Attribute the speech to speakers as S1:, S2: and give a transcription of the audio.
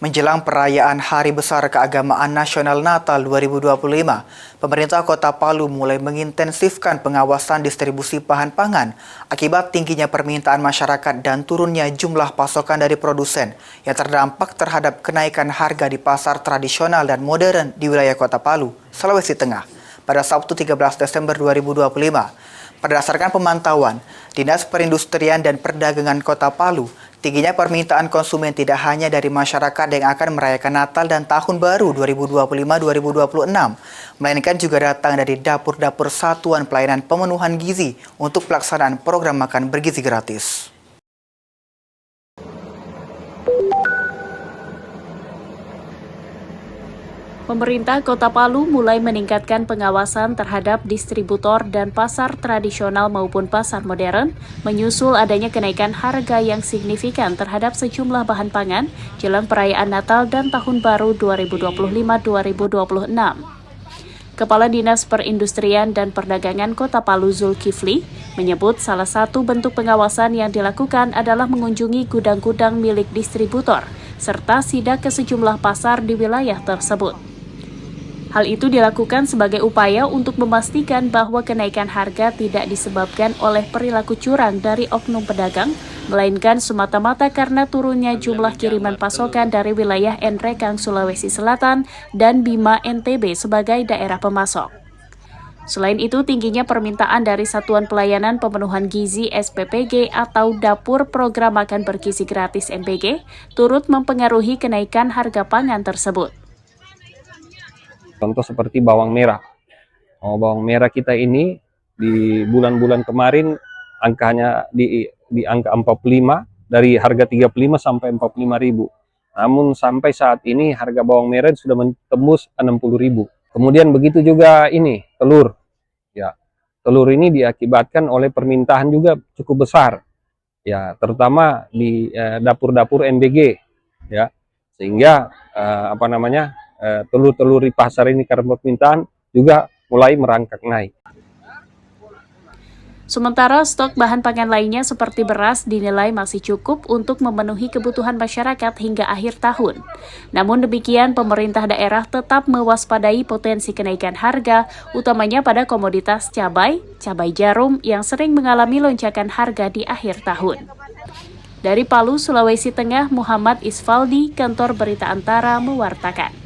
S1: Menjelang perayaan Hari Besar Keagamaan Nasional Natal 2025, pemerintah Kota Palu mulai mengintensifkan pengawasan distribusi bahan pangan akibat tingginya permintaan masyarakat dan turunnya jumlah pasokan dari produsen yang terdampak terhadap kenaikan harga di pasar tradisional dan modern di wilayah Kota Palu, Sulawesi Tengah pada Sabtu 13 Desember 2025. Berdasarkan pemantauan Dinas Perindustrian dan Perdagangan Kota Palu, tingginya permintaan konsumen tidak hanya dari masyarakat yang akan merayakan Natal dan Tahun Baru 2025-2026, melainkan juga datang dari dapur-dapur Satuan Pelayanan Pemenuhan Gizi untuk pelaksanaan program makan bergizi gratis.
S2: Pemerintah Kota Palu mulai meningkatkan pengawasan terhadap distributor dan pasar tradisional maupun pasar modern, menyusul adanya kenaikan harga yang signifikan terhadap sejumlah bahan pangan jelang perayaan Natal dan Tahun Baru 2025-2026. Kepala Dinas Perindustrian dan Perdagangan Kota Palu Zulkifli menyebut salah satu bentuk pengawasan yang dilakukan adalah mengunjungi gudang-gudang milik distributor, serta sidak ke sejumlah pasar di wilayah tersebut. Hal itu dilakukan sebagai upaya untuk memastikan bahwa kenaikan harga tidak disebabkan oleh perilaku curang dari oknum pedagang, melainkan semata-mata karena turunnya jumlah kiriman pasokan dari wilayah Nrekang Sulawesi Selatan dan Bima NTB sebagai daerah pemasok. Selain itu, tingginya permintaan dari Satuan Pelayanan Pemenuhan Gizi SPPG atau Dapur Program Makan Bergizi Gratis NPG turut mempengaruhi kenaikan harga pangan tersebut.
S3: Contoh seperti bawang merah. Bawang merah kita ini di bulan-bulan kemarin angkanya di angka 45, dari harga 35 sampai 45.000. Namun sampai saat ini harga bawang merah sudah tembus 60.000. Kemudian begitu juga ini telur. Ya, telur ini diakibatkan oleh permintaan juga cukup besar. Ya, terutama di dapur-dapur NBG. Ya, sehingga telur-telur di pasar ini karena permintaan juga mulai merangkak naik.
S2: Sementara stok bahan pangan lainnya seperti beras dinilai masih cukup untuk memenuhi kebutuhan masyarakat hingga akhir tahun. Namun demikian, pemerintah daerah tetap mewaspadai potensi kenaikan harga, utamanya pada komoditas cabai jarum yang sering mengalami lonjakan harga di akhir tahun. Dari Palu, Sulawesi Tengah, Muhammad Isfaldi, Kantor Berita Antara mewartakan.